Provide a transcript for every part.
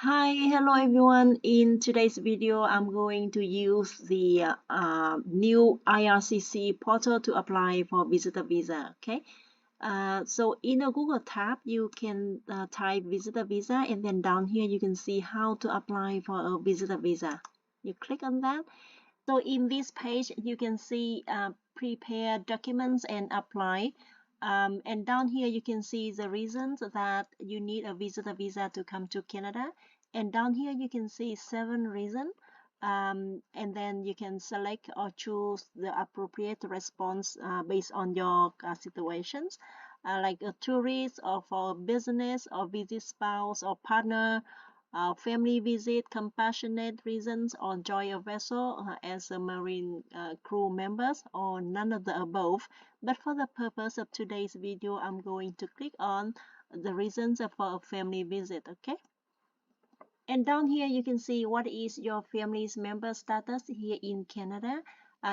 Hi, hello everyone. In today's video, I'm going to use the new IRCC portal to apply for visitor visa. Okay, so in a Google tab, you can type visitor visa, and then down here you can see how to apply for a visitor visa. You click on that. So in this page, you can see prepare documents and apply. And down here, you can see the reasons that you need a visitor visa to come to Canada. And down here, you can see 7 reasons. And then you can select or choose the appropriate response based on your situations, like a tourist or for business or visit spouse or partner, family visit, compassionate reasons, or join a vessel as a marine crew members, or none of the above. But for the purpose of today's video, I'm going to click on the reasons for a family visit. Okay. And down here, you can see what is your family's member status here in Canada,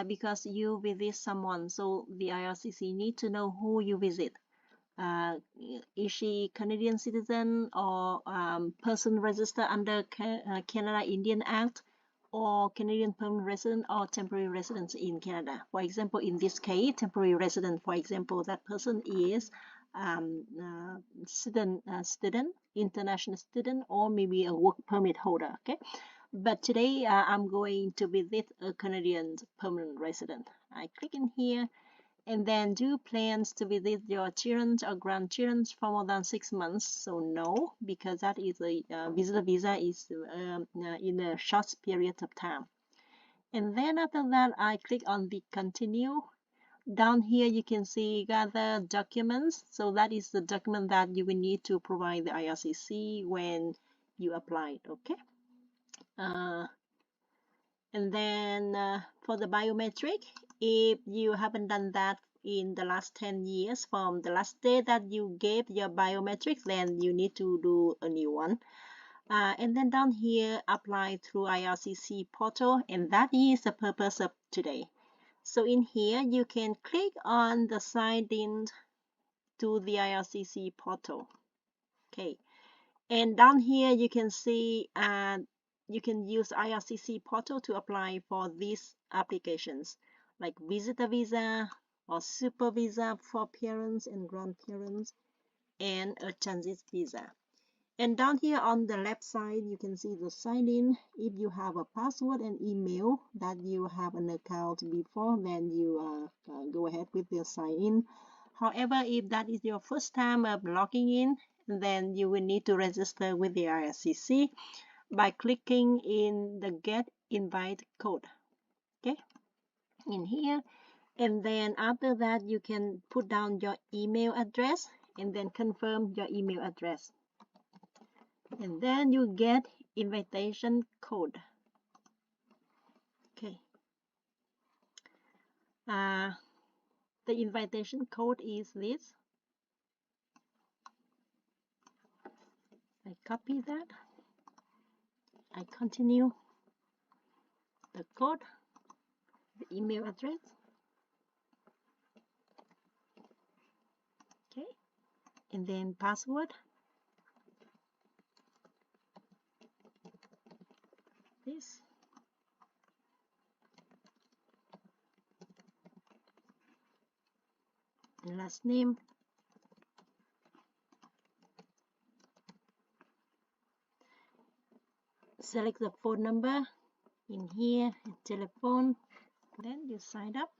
because you visit someone. So the IRCC need to know who you visit. Is she Canadian citizen or person registered under Canada Indian Act, or Canadian permanent resident or temporary residence in Canada? For example, in this case, temporary resident, for example, that person is student, international student, or maybe a work permit holder. Okay, but today I'm going to visit a Canadian permanent resident. I click in here. And then, do you plans to visit your children or grandchildren for more than 6 months? So no, because that is a visitor visa is in a short period of time. And then after that, I click on the continue. Down here, you can see gather documents. So that is the document that you will need to provide the IRCC when you apply. Okay. And then for the biometric, if you haven't done that in the last 10 years from the last day that you gave your biometric, then you need to do a new one. And then down here, apply through IRCC portal, and that is the purpose of today. So in here, you can click on the sign in to the IRCC portal. Okay, and down here you can see you can use IRCC portal to apply for these applications like visitor visa or super visa for parents and grandparents, and a transit visa. And down here on the left side, you can see the sign in. If you have a password and email that you have an account before, then you go ahead with your sign in. However, if that is your first time of logging in, then you will need to register with the IRCC by clicking in the get invite code. Okay, in here. And then after that, you can put down your email address and then confirm your email address. And then you get invitation code. Okay. The invitation code is this. I copy that. I continue the code, the email address. Okay. And then password. This. Last name. Select the phone number in here, telephone. Then you sign up.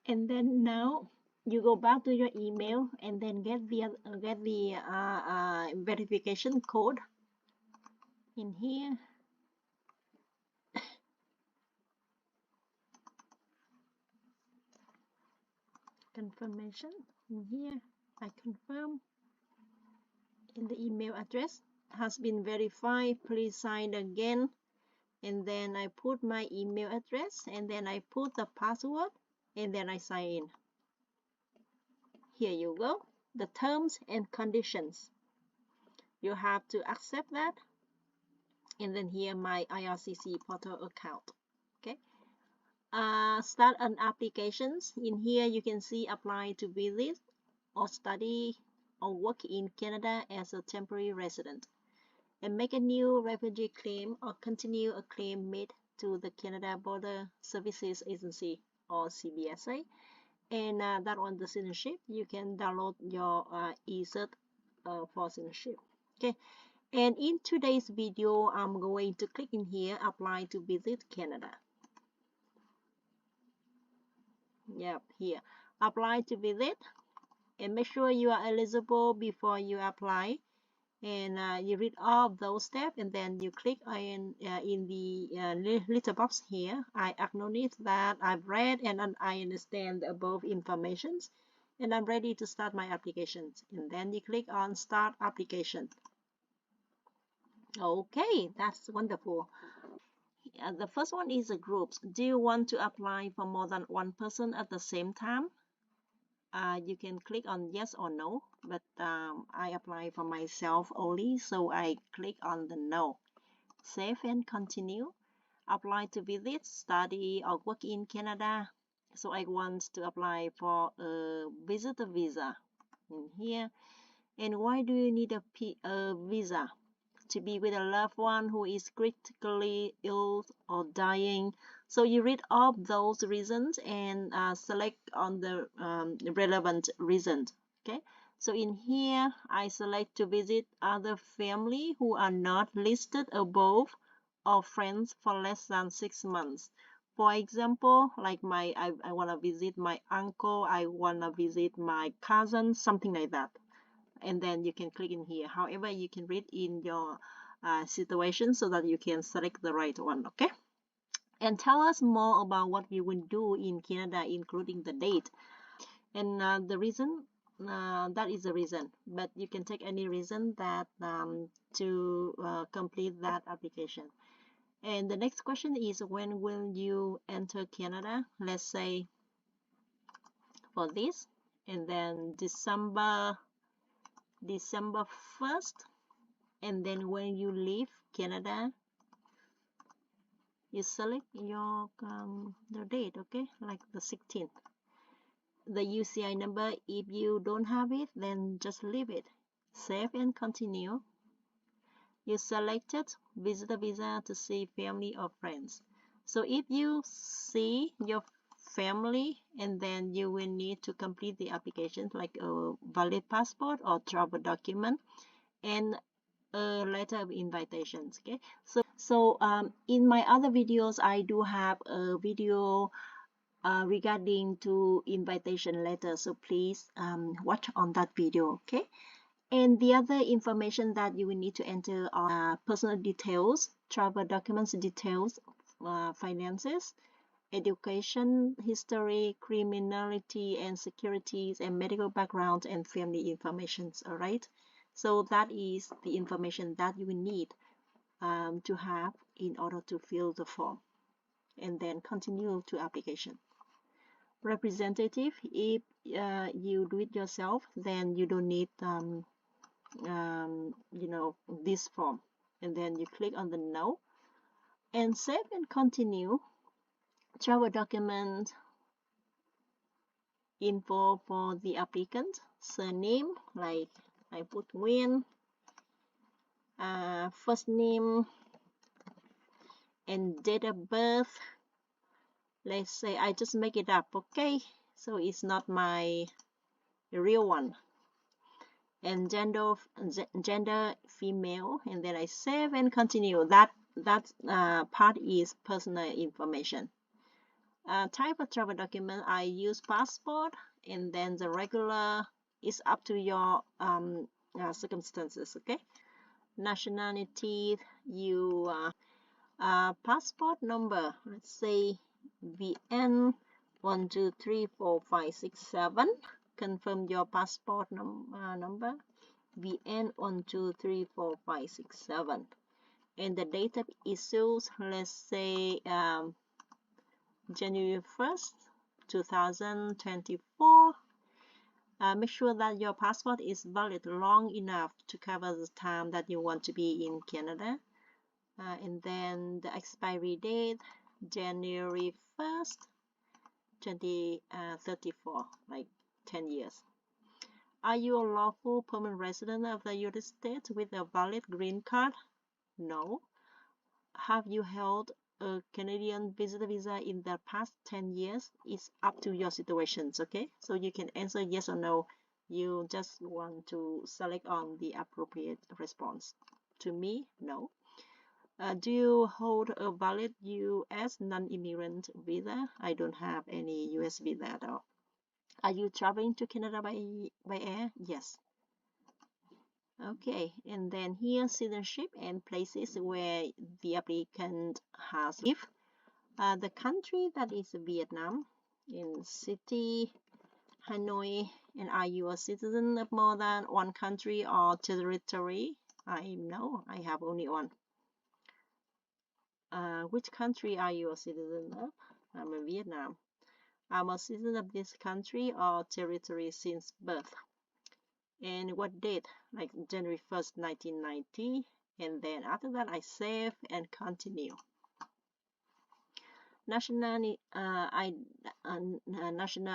And then now you go back to your email and then get the verification code in here. Confirmation in here. I confirm. And the email address has been verified. Please sign again. And then I put my email address, and then I put the password, and then I sign in. Here you go. The terms and conditions. You have to accept that. And then here my IRCC portal account. Okay. Start an applications. In here you can see apply to visit or study or work in Canada as a temporary resident, and make a new refugee claim or continue a claim made to the Canada Border Services Agency or CBSA. And that one, the citizenship, you can download your eCert for citizenship. Okay, and in today's video, I'm going to click in here, apply to visit Canada. Yep, here, apply to visit, and make sure you are eligible before you apply. And you read all of those steps, and then you click in the little box here. I acknowledge that I've read and I understand the above informations, and I'm ready to start my applications. And then you click on Start Application. Okay, that's wonderful. The first one is the groups. Do you want to apply for more than one person at the same time? You can click on yes or no, but I apply for myself only, so I click on the no. Save and continue. Apply to visit, study, or work in Canada. So I want to apply for a visitor visa in here. And why do you need a visa? To be with a loved one who is critically ill or dying. So you read all those reasons and select on the relevant reason. Okay, so in here I select to visit other family who are not listed above, or friends for less than 6 months. For example, like I want to visit my uncle, I want to visit my cousin, something like that. And then you can click in here. However, you can read in your situation so that you can select the right one. Okay, and tell us more about what you will do in Canada, including the date and the reason. That is the reason, but you can take any reason that to complete that application. And the next question is, when will you enter Canada? Let's say for this, and then December 1st. And then when you leave Canada, you select your the date, okay, like the 16th. The UCI number, if you don't have it, then just leave it. Save and continue. You selected visitor visa to see family or friends. So if you see your family, and then you will need to complete the application, like a valid passport or travel document and a letter of invitations. Okay, so in my other videos, I do have a video regarding to invitation letter, so please watch on that video. Okay, and the other information that you will need to enter are personal details, travel documents details, finances, education history, criminality and securities, and medical background and family informations. All right, so that is the information that you will need to have in order to fill the form, and then continue to application. Representative, if you do it yourself, then you don't need this form, and then you click on the no and save and continue. Travel document info for the applicant, surname, like I put Win, first name, and date of birth. Let's say I just make it up, okay, so it's not my real one. And gender female, and then I save and continue. That part is personal information. Type of travel document, I use passport, and then the regular is up to your circumstances. Okay, nationality, you passport number, let's say VN 1234567. Confirm your passport number VN 1234567, and the date of issues, let's say January 1st 2024. Make sure that your passport is valid long enough to cover the time that you want to be in Canada. And then the expiry date, January 1st 2034, like 10 years. Are you a lawful permanent resident of the United States with a valid green card? No. Have you held a Canadian visitor visa in the past 10 years? It's up to your situations, okay? So you can answer yes or no. You just want to select on the appropriate response. To me, no. Do you hold a valid U.S. non-immigrant visa? I don't have any U.S. visa at all. Are you traveling to Canada by air? Yes. Okay, and then here citizenship and places where the applicant has lived. The country that is Vietnam, in city, Hanoi, and are you a citizen of more than one country or territory? No, I have only one. Which country are you a citizen of? I'm in Vietnam. I'm a citizen of this country or territory since birth. And what date? Like January 1st, 1990. And then after that, I save and continue. National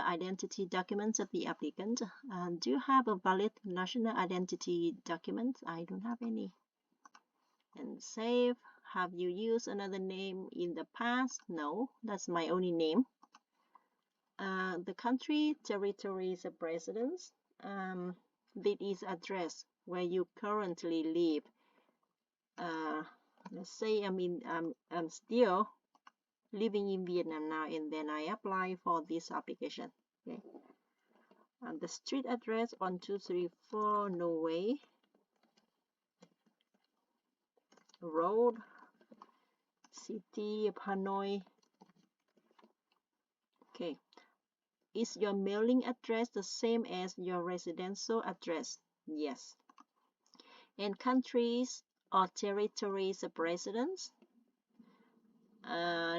identity documents of the applicant. Do you have a valid national identity document? I don't have any. And save. Have you used another name in the past? No, that's my only name. The country, territories of residence. This is address where you currently live. Let's say I'm still living in Vietnam now, and then I apply for this application. Okay. And the street address 1234 Norway Road, city of Hanoi. Okay. Is your mailing address the same as your residential address? Yes. And countries or territories of residence?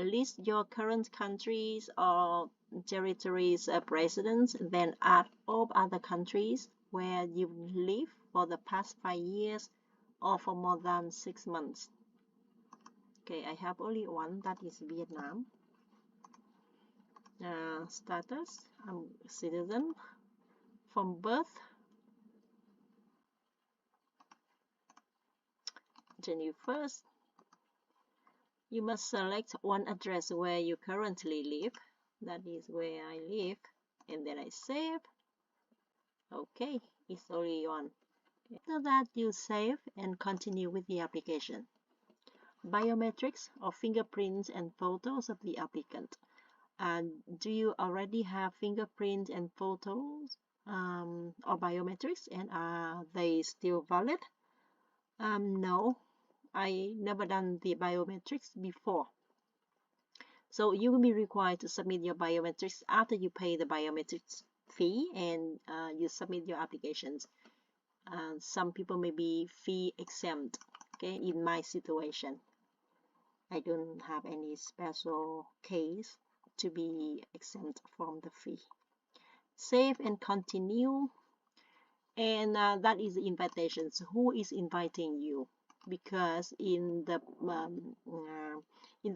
List your current countries or territories of residence, then add all other countries where you've lived for the past 5 years or for more than 6 months. Okay, I have only one, that is Vietnam. Status, I'm a citizen. From birth, January 1st. You must select one address where you currently live. That is where I live. And then I save. Okay, it's only one. After that, you save and continue with the application. Biometrics or fingerprints and photos of the applicant. And do you already have fingerprints and photos or biometrics, and are they still valid? No, I never done the biometrics before. So you will be required to submit your biometrics after you pay the biometrics fee and you submit your applications. Some people may be fee exempt. Okay, in my situation, I don't have any special case to be exempt from the fee. Save and continue. And that is the invitations. Who is inviting you? Because in the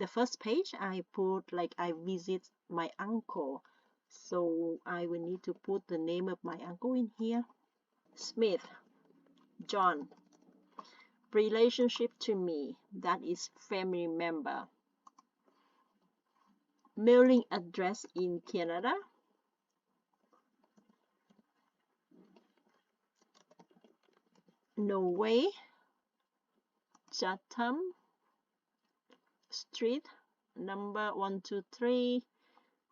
first page I put like I visit my uncle, so I will need to put the name of my uncle in here. Smith John. Relationship to me, that is family member. Mailing address in Canada. Norway, Chatham Street, number 123.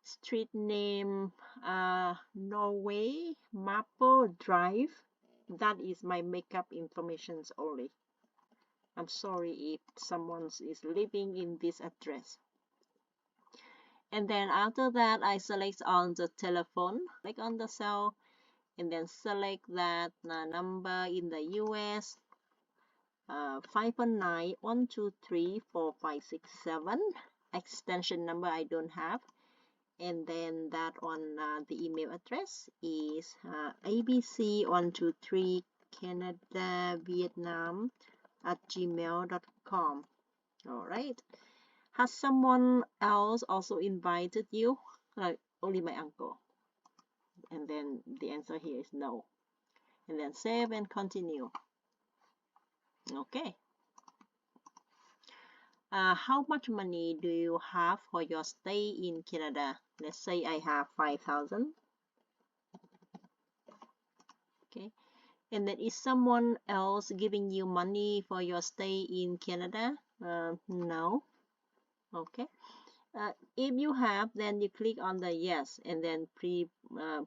Street name, Norway, Maple Drive. That is my makeup information only. I'm sorry if someone is living in this address. And then after that, I select on the telephone, click on the cell, and then select that number in the US, 519-123-4567. Extension number I don't have. And then that one, the email address is abc123canadavietnam@gmail.com. All right. Has someone else also invited you? Like only my uncle. And then the answer here is no. and then save and continue. Okay. How much money do you have for your stay in Canada? Let's say I have 5,000. Okay. And then is someone else giving you money for your stay in Canada? No. Okay. If you have, then you click on the yes and then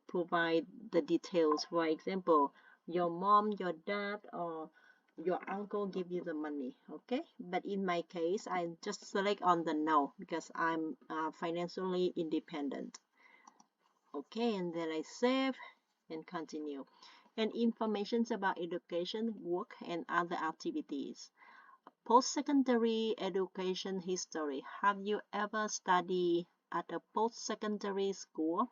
provide the details. For example, your mom, your dad, or your uncle give you the money. Okay. But in my case, I just select on the no because I'm financially independent. Okay, and then I save and continue. And information about education, work, and other activities. Post-secondary education history. Have you ever studied at a post-secondary school?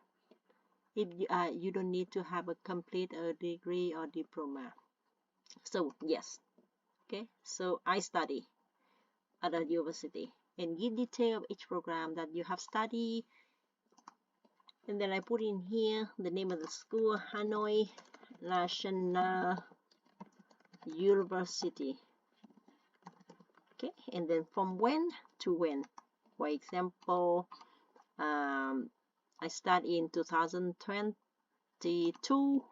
If you don't need to have a complete degree or diploma. So yes, okay. So I study at a university and give detail of each program that you have studied. And then I put in here the name of the school, Hanoi National University. Okay, and then from when to when. For example, I start in 2022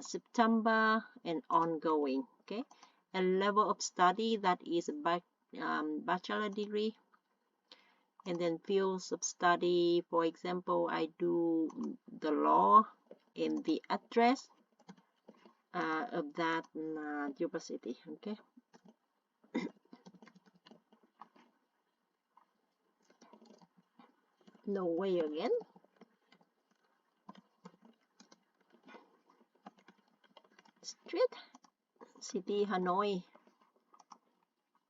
September and ongoing. Okay, a level of study that is bachelor degree, and then fields of study. For example, I do the law in the address of that university. Okay. No way again. Street, city, Hanoi.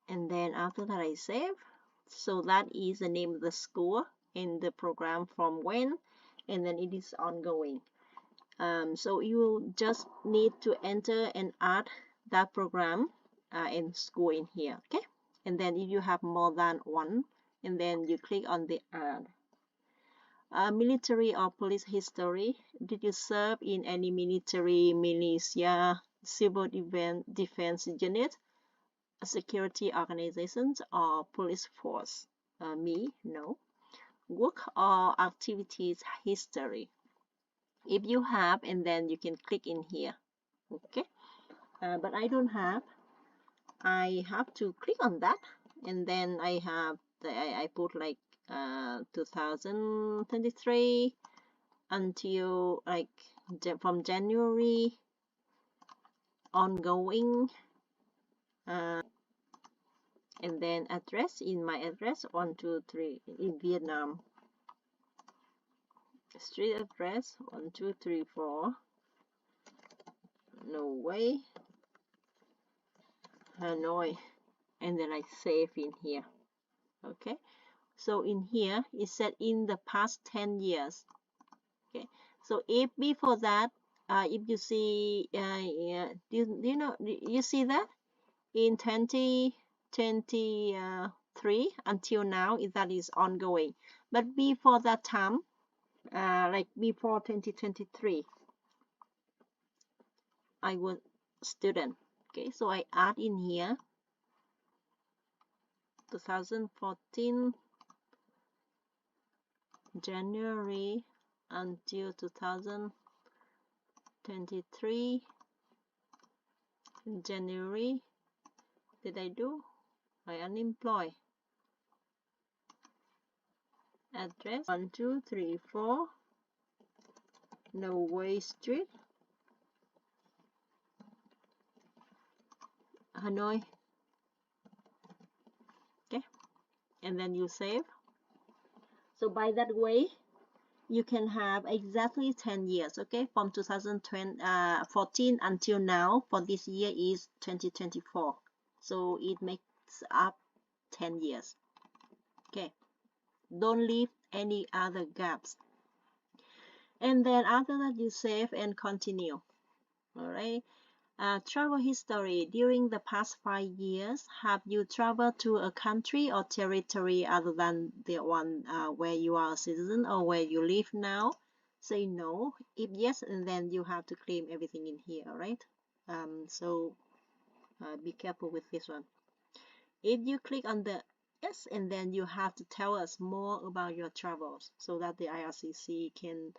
And then after that I save. So that is the name of the school in the program from when, and then it is ongoing. So you just need to enter and add that program and school in here. Okay. And then if you have more than one, and then you click on the add. Military or police history. Did you serve in any military, militia, civil defense unit, security organizations, or police force? Me, no. Work or activities history. If you have, and then you can click in here. Okay. But I don't have. I have to click on that, and then I have I put like 2023 until like from January ongoing, and then address in my address 123 in Vietnam, street address 1234, no way, Hanoi, and then I save in here. Okay, so in here it said in the past 10 years. Okay, so if before that, if you see, do you know, you see that in 2023 until now, that is ongoing. But before that time, like before 2023, I was student. Okay, so I add in here 2014 January until 2023 January. Did I do? I unemployed. Address 1234 No Way Street, Hanoi. Okay, and then you save. So by that way, you can have exactly 10 years. Okay, from 2014 until now. For this year is 2024, so it makes up 10 years. Okay, don't leave any other gaps. And then after that you save and continue. All right. Travel history. During the past 5 years, have you traveled to a country or territory other than the one where you are a citizen or where you live now? say no. If yes, and then you have to claim everything in here, right? So be careful with this one. If you click on the yes, and then you have to tell us more about your travels so that the IRCC can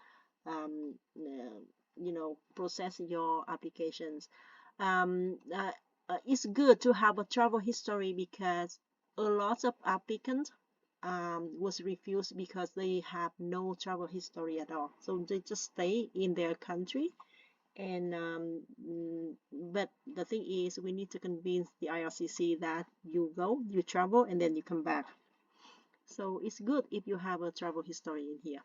process your applications. It's good to have a travel history because a lot of applicants was refused because they have no travel history at all. So they just stay in their country. And but the thing is, we need to convince the IRCC that you go, you travel, and then you come back. So it's good if you have a travel history in here.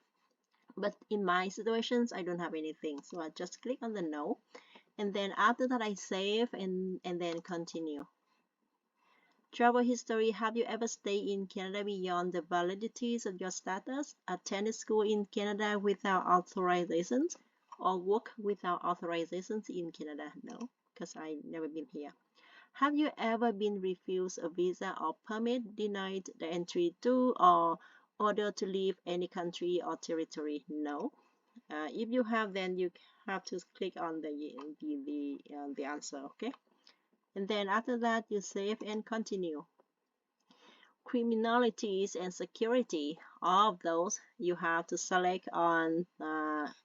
But in my situations, I don't have anything. So I just click on the no. And then after that, I save and then continue. Travel history. Have you ever stayed in Canada beyond the validities of your status? Attended school in Canada without authorizations? Or work without authorizations in Canada? No, because I never been here. Have you ever been refused a visa or permit, denied the entry to, or ordered to leave any country or territory? No. If you have, then you have to click on the answer. Okay. And then after that, you save and continue. Criminalities and security, all of those you have to select on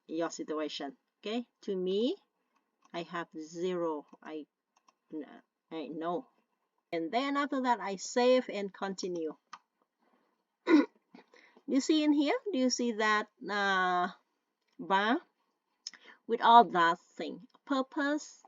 your situation. Okay, to me, I have 0. I know. And then after that, I save and continue. You see in here, do you see that bar with all that thing? Purpose,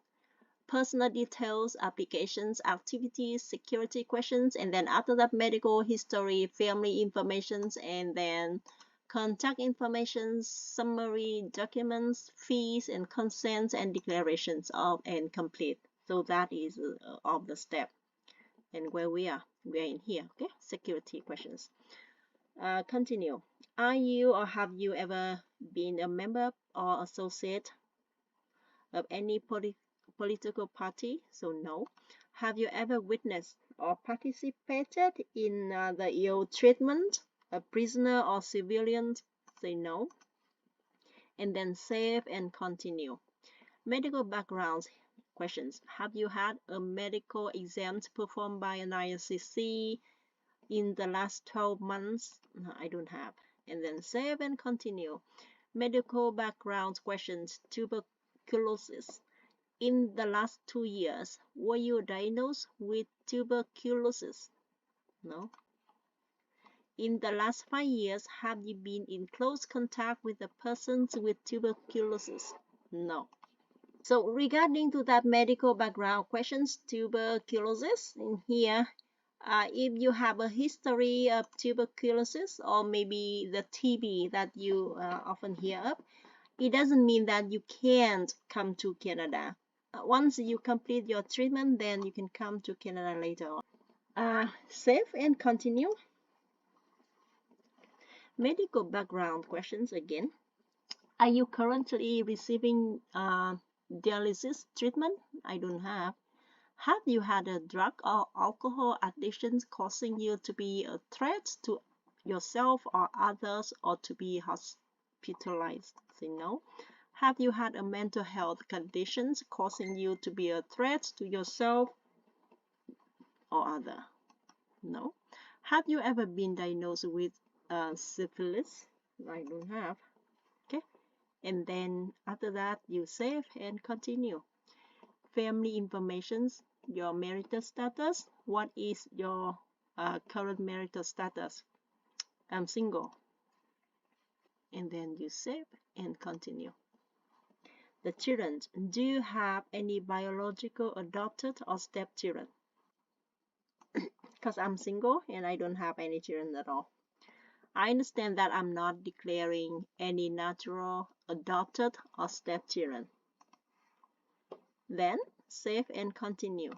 personal details, applications, activities, security questions, and then after that, medical history, family information, and then contact information, summary documents, fees and consents and declarations of and complete. So that is of the step. And where we are in here. Okay, security questions. Continue. Are you or have you ever been a member or associate of any political party? So no. Have you ever witnessed or participated in the ill treatment of prisoner or civilians? Say no. And then save and continue. Medical background questions. Have you had a medical exam performed by an IRCC in the last 12 months? No, I don't have. And then save and continue. Medical background questions. Tuberculosis. In the last 2 years, were you diagnosed with tuberculosis? No. In the last 5 years, have you been in close contact with a person with tuberculosis? No. So regarding to that medical background questions, tuberculosis, in here, if you have a history of tuberculosis or maybe the TB that you often hear of, it doesn't mean that you can't come to Canada. Once you complete your treatment, then you can come to Canada later on. Save and continue. Medical background questions again. Are you currently receiving dialysis treatment? I don't have. Have you had a drug or alcohol addiction causing you to be a threat to yourself or others or to be hospitalized? Say no. Have you had a mental health condition causing you to be a threat to yourself or other? No. Have you ever been diagnosed with syphilis? I don't have. Okay. And then after that, you save and continue. Family information, your marital status. What is your current marital status? I'm single. And then you save and continue. The children. Do you have any biological, adopted, or stepchildren? Because I'm single and I don't have any children at all. I understand that I'm not declaring any natural, adopted, or stepchildren. Then save and continue.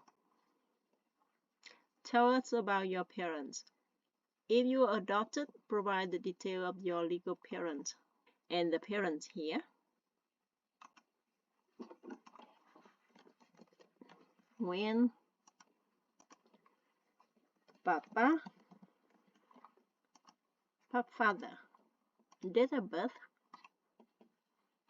Tell us about your parents. If you are adopted, provide the detail of your legal parent and the parents here. When Papa, father, date of birth,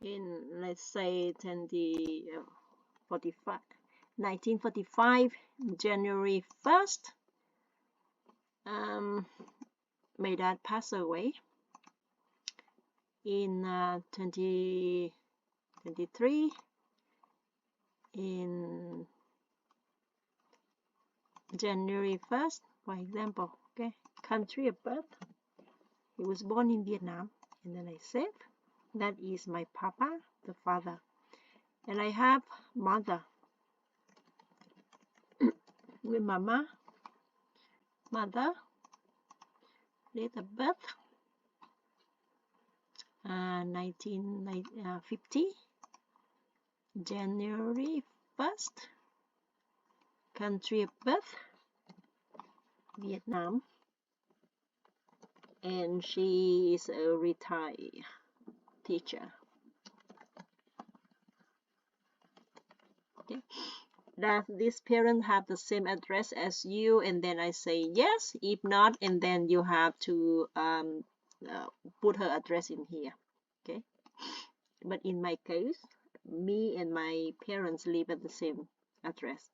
in, let's say, 1945, January 1st. My dad passed away in 2023 in January 1st, for example. Okay, country of birth, he was born in Vietnam, and then I save. That is my papa, the father. And I have mother with mama, mother, date of birth, 1950, January 1st, country of birth, Vietnam, and she is a retired teacher. Okay, does this parent have the same address as you? And then I say yes. If not, and then you have to put her address in here. Okay, but in my case, me and my parents live at the same address.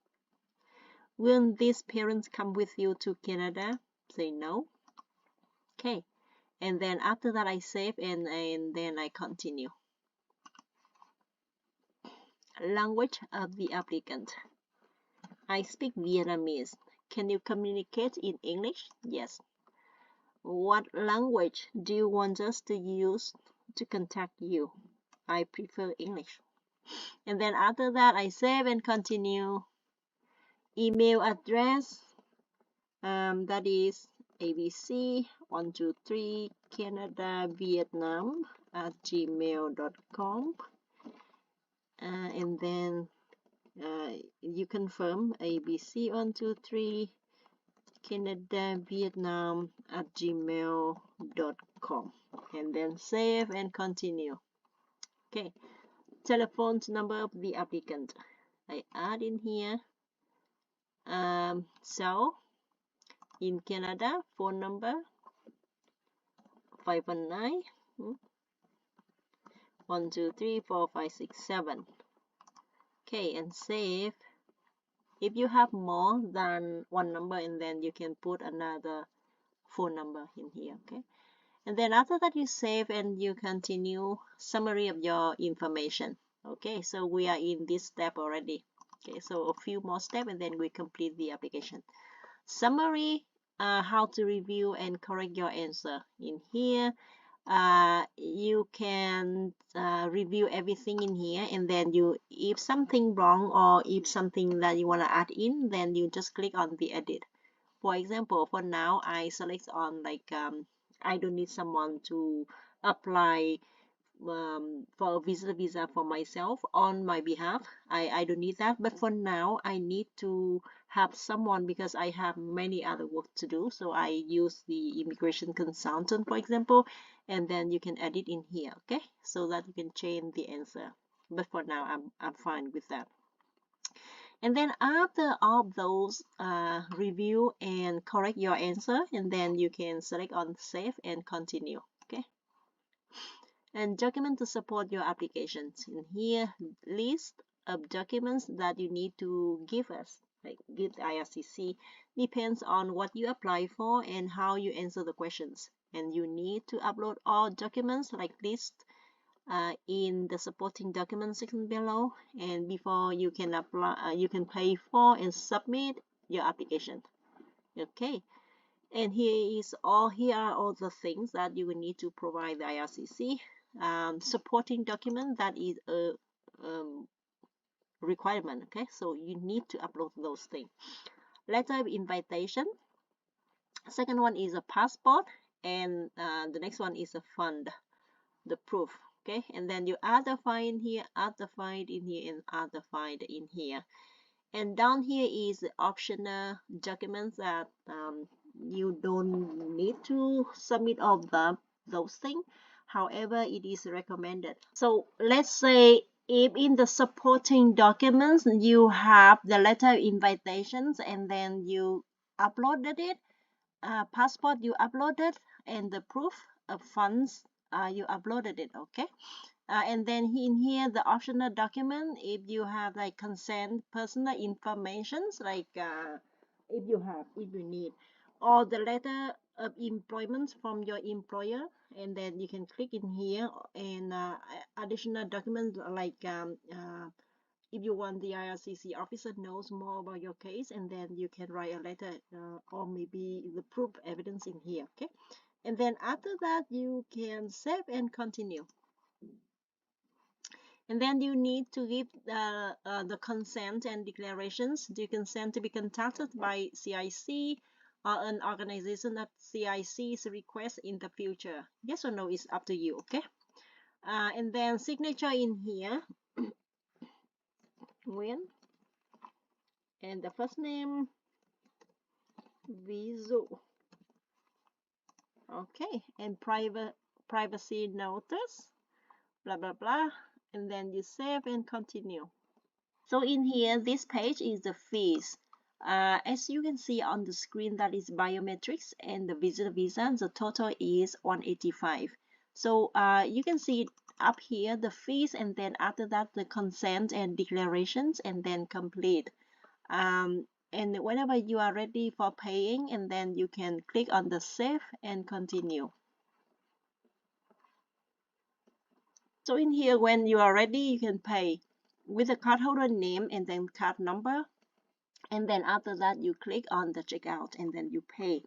Will these parents come with you to Canada? Say no. Okay, and then after that I save, and then I continue. Language of the applicant. I speak Vietnamese. Can you communicate in English? Yes. What language do you want us to use to contact you? I prefer English. And then after that I save and continue. Email address, that is ABC123 Canada Vietnam @gmail.com, and then you confirm ABC123 Canada Vietnam @gmail.com, and then save and continue. Okay, telephone number of the applicant, I add in here. So in Canada, phone number 519 123 4567. Okay, and save. If you have more than one number, and then you can put another phone number in here. Okay, and then after that you save and you continue. Summary of your information. Okay, so we are in this step already. Okay, so a few more steps and then we complete the application. Summary, how to review and correct your answer. In here, you can review everything in here, and then if something wrong or if something that you want to add in, then you just click on the edit. For example, for now I select on like I don't need someone to apply for a visitor visa for myself on my behalf. I don't need that, but for now I need to have someone because I have many other work to do. So I use the immigration consultant, for example, and then you can edit in here. Okay, so that you can change the answer, but for now I'm fine with that. And then after all those review and correct your answer, and then you can select on save and continue. Okay, and document to support your applications. In here, list of documents that you need to give us, like give the IRCC, depends on what you apply for and how you answer the questions. And you need to upload all documents like this in the supporting documents section below, and before you can apply, you can pay for and submit your application. Okay, and here are all the things that you will need to provide the IRCC. Supporting document, that is a requirement. Okay, so you need to upload those things. Letter of invitation. Second one is a passport, and the next one is a fund, the proof. Okay, and then you add the file in here, add the file in here, and add the file in here. And down here is the optional documents that you don't need to submit all those things. However, it is recommended. So let's say if in the supporting documents you have the letter of invitations, and then you uploaded it, passport you uploaded, and the proof of funds you uploaded it. Okay, And then in here, the optional document, if you have like consent, personal informations, like if you need, or the letter of employment from your employer, and then you can click in here, and additional documents like if you want the IRCC officer knows more about your case, and then you can write a letter or maybe the proof evidence in here. Okay, and then after that you can save and continue. And then you need to give the consent and declarations. Do you consent to be contacted by CIC or an organization of CIC's request in the future? Yes or no is up to you, okay? And then signature in here, Nguyen, and the first name, Vizu, okay, and privacy notice, blah, blah, blah, and then you save and continue. So in here, this page is the fees. As you can see on the screen, that is biometrics and the visitor visa. The total is 185. So you can see up here the fees, and then after that the consent and declarations, and then complete. And whenever you are ready for paying, and then you can click on the save and continue. So in here, when you are ready, you can pay with the cardholder name and then card number. And then after that you click on the checkout and then you pay.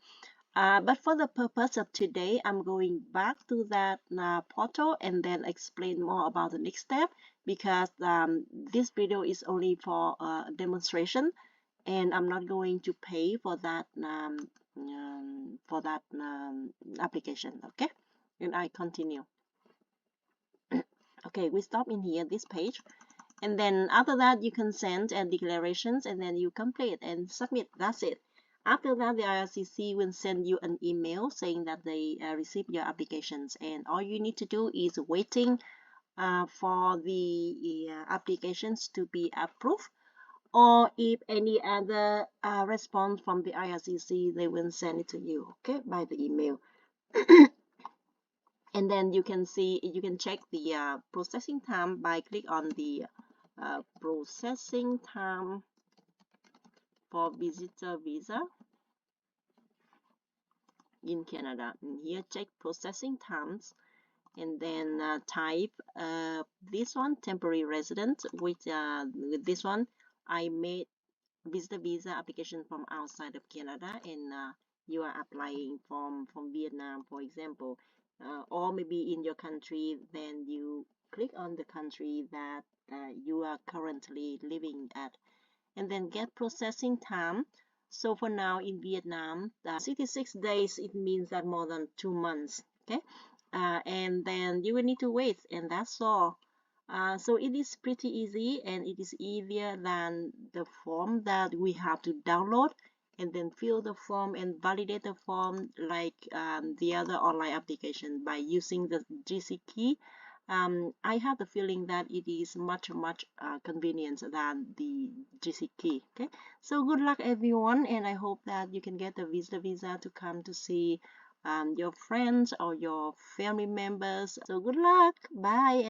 But for the purpose of today, I'm going back to that portal and then explain more about the next step, because this video is only for demonstration, and I'm not going to pay for that application. Okay, and I continue. Okay, we stop in here, this page. And then after that, you consent and declarations, and then you complete and submit. That's it. After that, the IRCC will send you an email saying that they received your applications, and all you need to do is waiting for the applications to be approved, or if any other response from the IRCC, they will send it to you, okay, by the email. And then you can see, you can check the processing time by click on the processing time for visitor visa in Canada. And here check processing times, and then type this one, temporary resident. With this one, I made visitor visa application from outside of Canada, and you are applying from Vietnam, for example, or maybe in your country, then you click on the country that you are currently living at, and then get processing time. So for now in Vietnam, 66 days, it means that more than 2 months. Okay, and then you will need to wait, and that's all. So it is pretty easy, and it is easier than the form that we have to download and then fill the form and validate the form like the other online application by using the GC key. I have the feeling that it is much convenient than the GC key. Okay, so good luck everyone, and I hope that you can get the visitor visa to come to see your friends or your family members. So good luck, bye.